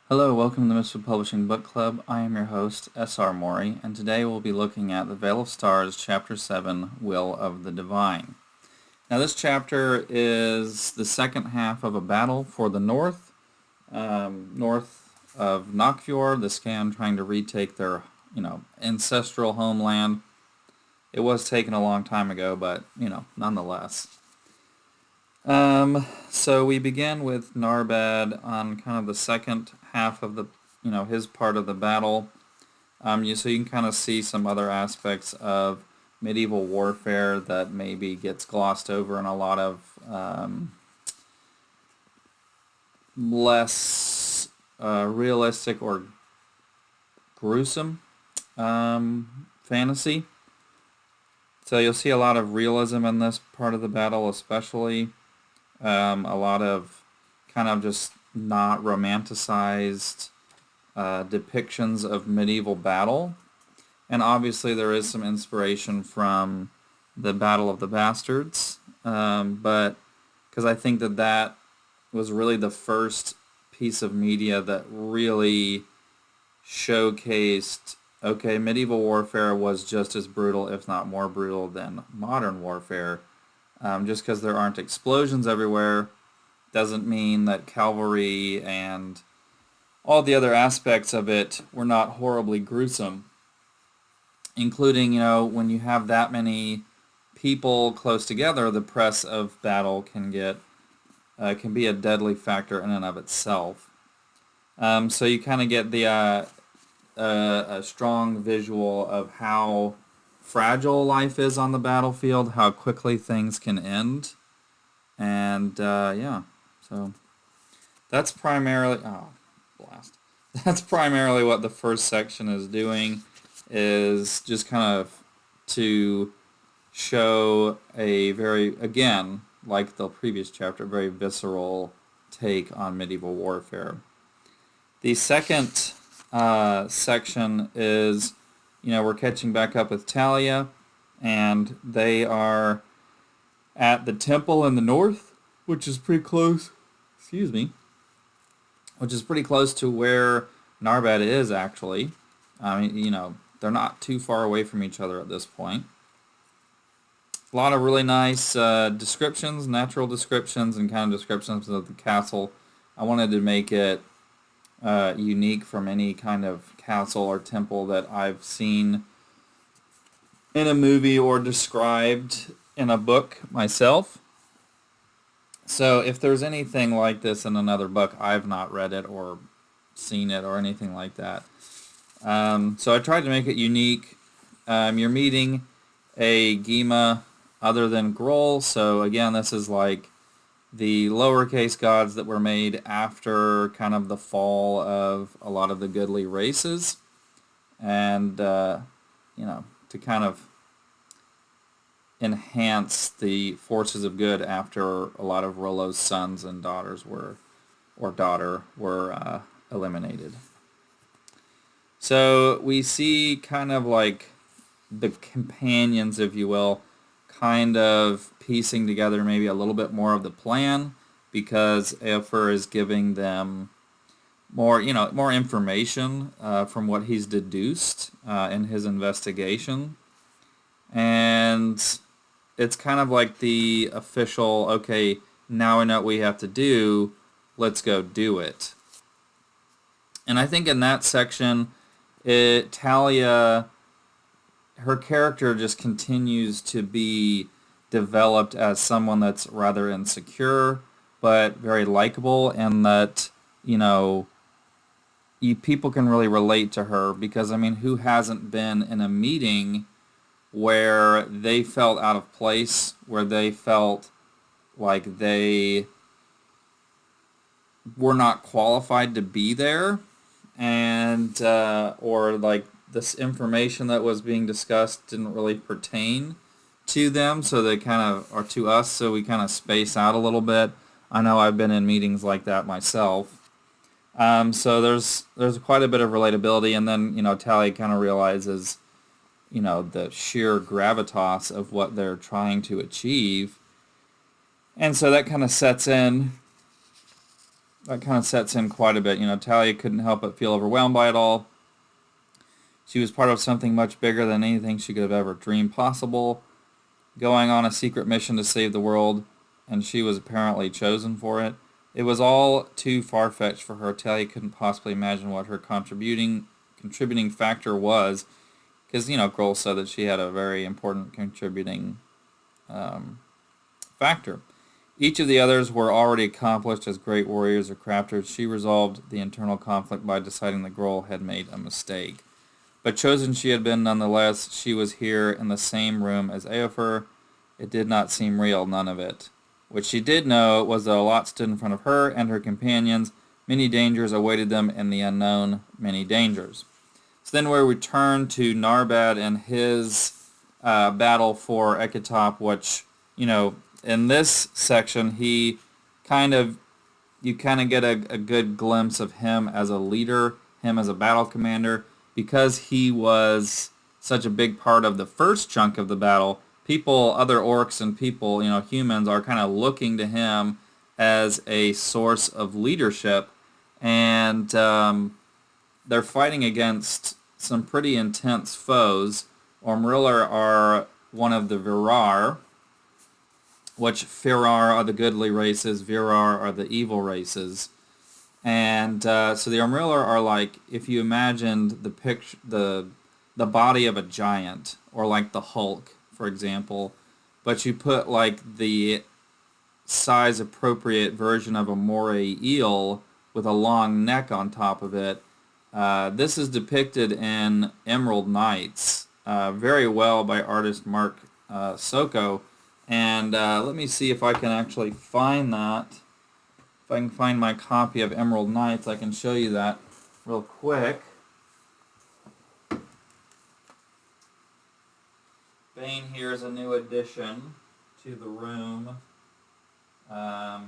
Hello, welcome to the Mistwood Publishing Book Club. I am your host, S.R. Mowry, and today we'll be looking at The Veil of Stars, Chapter 7, Will of the Divine. Now this chapter is the second half of a battle for the North, north of Knockfjord, the Scan trying to retake their, ancestral homeland. It was taken a long time ago, but, nonetheless. So we begin with Narbad on kind of the second half of the, his part of the battle. So you can kind of see some other aspects of medieval warfare that maybe gets glossed over in a lot of less realistic or gruesome fantasy. So you'll see a lot of realism in this part of the battle, especially. A lot of kind of just not romanticized depictions of medieval battle. And obviously there is some inspiration from the Battle of the Bastards, but because I think that was really the first piece of media that really showcased, okay, medieval warfare was just as brutal, if not more brutal, than modern warfare. Just because there aren't explosions everywhere doesn't mean that cavalry and all the other aspects of it were not horribly gruesome, including, when you have that many people close together, the press of battle can be a deadly factor in and of itself. So you kind of get a strong visual of how fragile life is on the battlefield, how quickly things can end, and so that's primarily That's primarily what the first section is doing, is just kind of to show a very, again, like the previous chapter, very visceral take on medieval warfare. The second section is, we're catching back up with Talia, and they are at the temple in the north, which is pretty close, which is pretty close to where Narbad is, actually. I mean, they're not too far away from each other at this point. A lot of really nice descriptions, natural descriptions, and kind of descriptions of the castle. I wanted to make it unique from any kind of castle or temple that I've seen in a movie or described in a book myself. So if there's anything like this in another book, I've not read it or seen it or anything like that. So I tried to make it unique. You're meeting a Gema other than Groll. So again, this is like the lowercase gods that were made after kind of the fall of a lot of the goodly races, and to kind of enhance the forces of good after a lot of Rollo's sons and daughters were eliminated. So we see kind of like the companions, if you will, kind of piecing together maybe a little bit more of the plan, because Eofor is giving them more information from what he's deduced in his investigation. And it's kind of like the official, okay, now we know what we have to do, let's go do it. And I think in that section, Talia, her character just continues to be developed as someone that's rather insecure, but very likable, and that, people can really relate to her, because, who hasn't been in a meeting where they felt out of place, where they felt like they were not qualified to be there, and or like this information that was being discussed didn't really pertain to them, so they kind of, or to us, so we kind of space out a little bit. I know I've been in meetings like that myself. So there's quite a bit of relatability, and then, Talia kind of realizes, the sheer gravitas of what they're trying to achieve. And so that kind of sets in that kind of sets in quite a bit. You know, Talia couldn't help but feel overwhelmed by it all. She was part of something much bigger than anything she could have ever dreamed possible, going on a secret mission to save the world, and she was apparently chosen for it. It was all too far-fetched for her. Talia couldn't possibly imagine what her contributing factor was, because, you know, Grohl said that she had a very important contributing factor. Each of the others were already accomplished as great warriors or crafters. She resolved the internal conflict by deciding that Grohl had made a mistake. But chosen she had been nonetheless. She was here in the same room as Eofor. It did not seem real, none of it. What she did know was that a lot stood in front of her and her companions. Many dangers awaited them in the unknown, many dangers. So then we return to Narbad and his battle for Ekitop, which, you know, in this section, you kind of get a good glimpse of him as a leader, him as a battle commander, because he was such a big part of the first chunk of the battle. People, other orcs and people, you know, humans, are kind of looking to him as a source of leadership, and they're fighting against some pretty intense foes. Ormriller are one of the Virar, which Firar are the goodly races, Virar are the evil races. And so the Ormriller are like, if you imagined the body of a giant, or like the Hulk, for example, but you put like the size appropriate version of a moray eel with a long neck on top of it. This is depicted in Emerald Knights very well by artist Mark Soko. And let me see if I can actually find that. If I can find my copy of Emerald Knights, I can show you that real quick. Bane here is a new addition to the room. Well,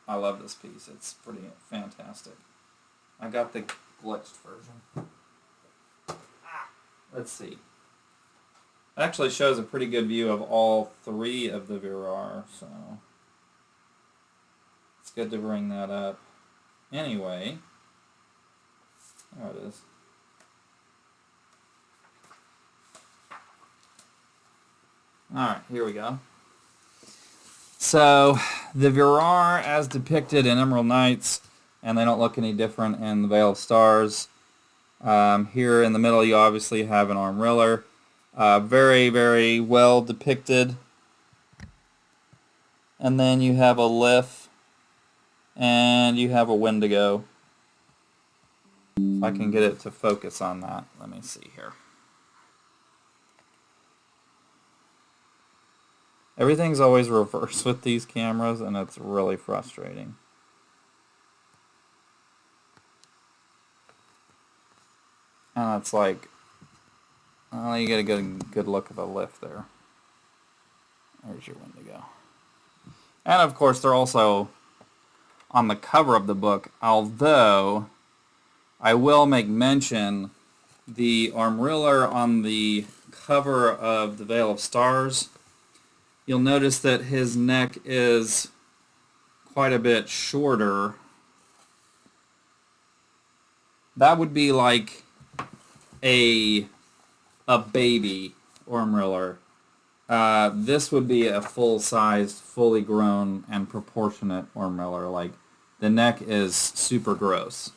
I love this piece. It's pretty fantastic. I got the glitched version. Let's see. It actually shows a pretty good view of all three of the Virar, so it's good to bring that up. Anyway, there it is. Alright, here we go. So, the Virar, as depicted in Emerald Knights, and they don't look any different in the Veil of Stars. Here in the middle you obviously have an Ormriller. Very, very well depicted. And then you have a Lif, and you have a Wendigo. If I can get it to focus on that. Let me see here. Everything's always reversed with these cameras, and it's really frustrating. And it's like, well, you get a good look at the lift there. There's your Wendigo. And of course, they're also on the cover of the book, although I will make mention the Ormriller on the cover of the Veil of Stars. You'll notice that his neck is quite a bit shorter. That would be like a baby Ormriller. This would be a full-sized, fully grown, and proportionate Ormriller. Like, the neck is super gross.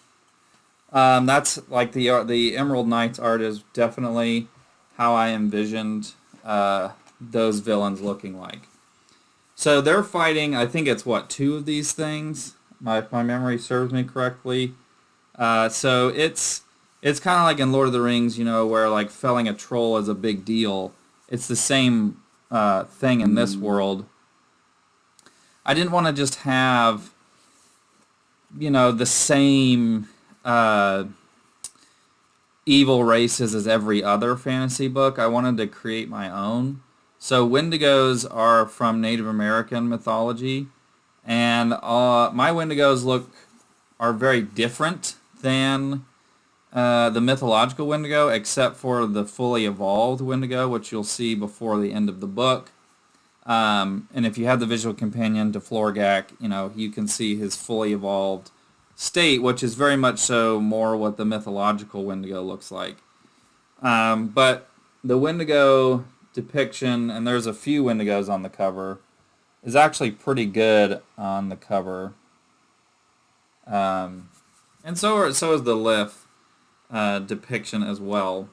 That's like the Emerald Knights art is definitely how I envisioned those villains looking like. So they're fighting, I think it's what, 2 of these things, if my memory serves me correctly. So it's kind of like in Lord of the Rings, you know, where like felling a troll is a big deal. It's the same thing in this world. I didn't want to just have, you know, the same evil races as every other fantasy book. I wanted to create my own. So Wendigos are from Native American mythology, and my Wendigos are very different than the mythological Wendigo, except for the fully evolved Wendigo, which you'll see before the end of the book. And if you have the visual companion to Florgak, you can see his fully evolved state, which is very much so more what the mythological Wendigo looks like. But the Wendigo depiction, and there's a few Wendigos on the cover, is actually pretty good on the cover. And so is the Lif depiction as well.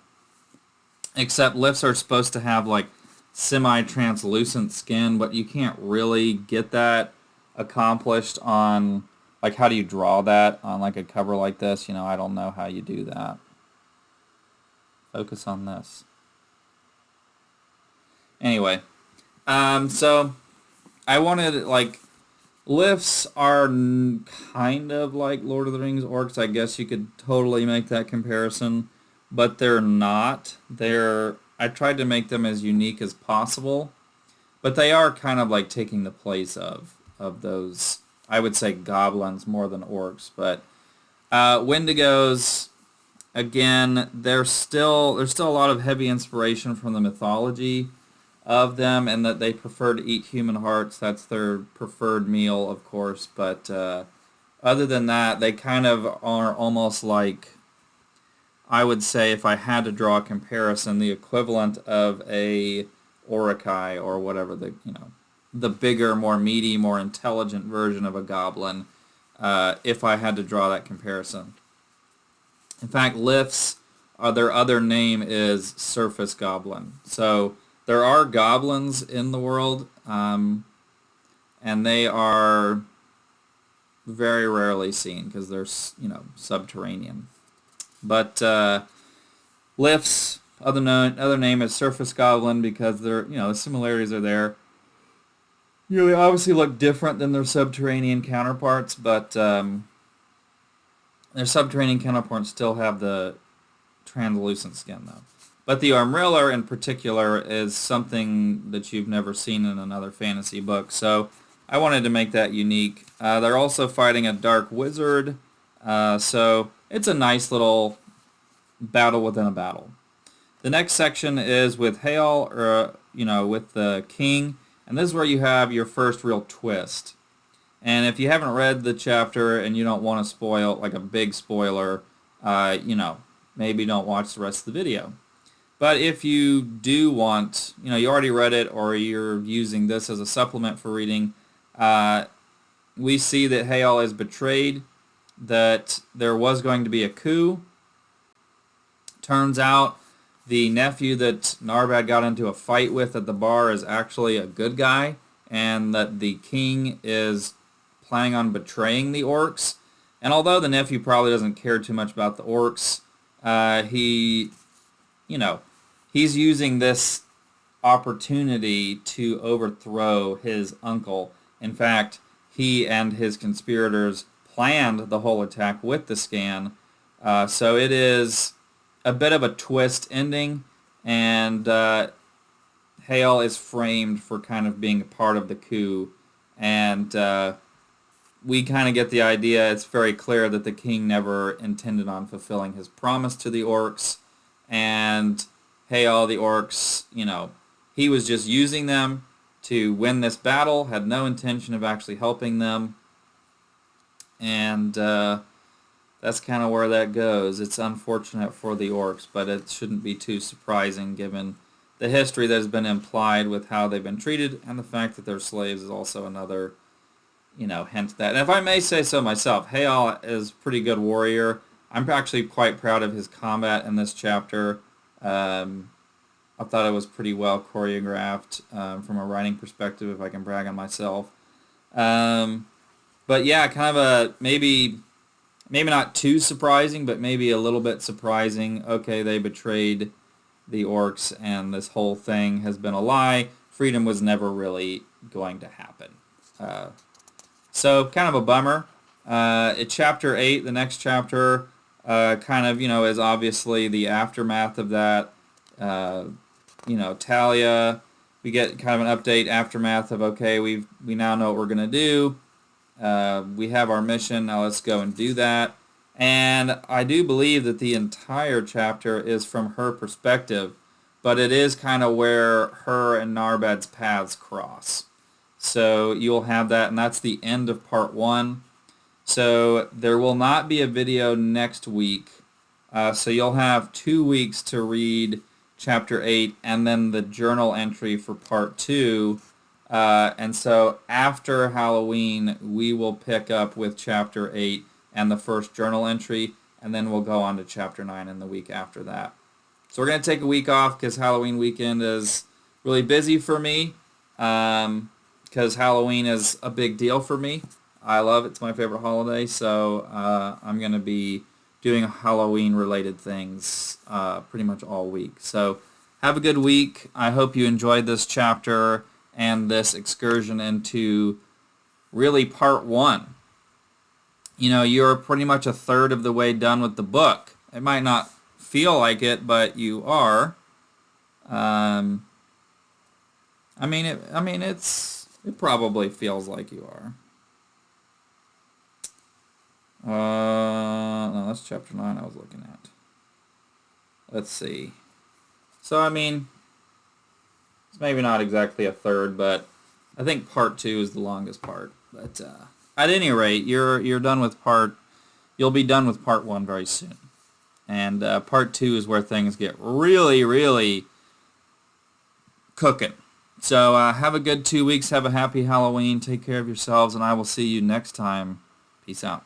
Except Lifs are supposed to have like semi-translucent skin, but you can't really get that accomplished on, like, how do you draw that on like a cover like this? I don't know how you do that. Focus on this. Anyway, so I wanted, like, Lifs are kind of like Lord of the Rings orcs. I guess you could totally make that comparison, but they're not. I tried to make them as unique as possible, but they are kind of like taking the place of those, I would say, goblins more than orcs. But Wendigos, again, there's still a lot of heavy inspiration from the mythology of them, and that they prefer to eat human hearts. That's their preferred meal, of course. But other than that, they kind of are almost like, I would say, if I had to draw a comparison, the equivalent of a Orokai or whatever, the bigger, more meaty, more intelligent version of a goblin, if I had to draw that comparison. In fact, Lifs, their other name is surface goblin. So there are goblins in the world, and they are very rarely seen because they're, subterranean. But Lifs, other name is surface goblin because they're, the similarities are there. They obviously look different than their subterranean counterparts, but their subterranean counterparts still have the translucent skin, though. But the Armriller in particular is something that you've never seen in another fantasy book, so I wanted to make that unique. They're also fighting a dark wizard, so it's a nice little battle within a battle. The next section is with Hael, or with the king, and this is where you have your first real twist. And if you haven't read the chapter and you don't want to spoil, like a big spoiler, maybe don't watch the rest of the video. But if you do want, you already read it or you're using this as a supplement for reading, we see that Hael is betrayed, that there was going to be a coup. Turns out the nephew that Narbad got into a fight with at the bar is actually a good guy, and that the king is planning on betraying the orcs. And although the nephew probably doesn't care too much about the orcs, he's using this opportunity to overthrow his uncle. In fact, he and his conspirators planned the whole attack with the scan. So it is a bit of a twist ending, and Hael is framed for kind of being a part of the coup. And we kind of get the idea, it's very clear that the king never intended on fulfilling his promise to the orcs. And Hael, the orcs, he was just using them to win this battle, had no intention of actually helping them. And that's kind of where that goes. It's unfortunate for the orcs, but it shouldn't be too surprising given the history that has been implied with how they've been treated, and the fact that they're slaves is also another, hint to that. And if I may say so myself, Hael is a pretty good warrior. I'm actually quite proud of his combat in this chapter. I thought it was pretty well choreographed from a writing perspective, if I can brag on myself. But yeah, kind of a maybe not too surprising, but maybe a little bit surprising. Okay, they betrayed the orcs, and this whole thing has been a lie. Freedom was never really going to happen. So kind of a bummer. Chapter 8, the next chapter, kind of, is obviously the aftermath of that. Talia, we get kind of an update, aftermath of, okay, we now know what we're going to do. We have our mission, now let's go and do that. And I do believe that the entire chapter is from her perspective, but it is kind of where her and Narbad's paths cross. So you'll have that, and that's the end of part 1. So there will not be a video next week. So you'll have 2 weeks to read chapter 8 and then the journal entry for part 2. And so after Halloween, we will pick up with chapter 8 and the first journal entry, and then we'll go on to chapter 9 in the week after that. So we're going to take a week off because Halloween weekend is really busy for me, because Halloween is a big deal for me. I love it. It's my favorite holiday, so I'm going to be doing Halloween-related things pretty much all week. So have a good week. I hope you enjoyed this chapter and this excursion into really part 1. You know, you're pretty much a third of the way done with the book. It might not feel like it, but you are. It probably feels like you are. No, that's chapter 9 I was looking at. Let's see. So, it's maybe not exactly a third, but I think part 2 is the longest part. But at any rate, you're done with you'll be done with part 1 very soon. And part 2 is where things get really, really cooking. So have a good 2 weeks. Have a happy Halloween. Take care of yourselves, and I will see you next time. Peace out.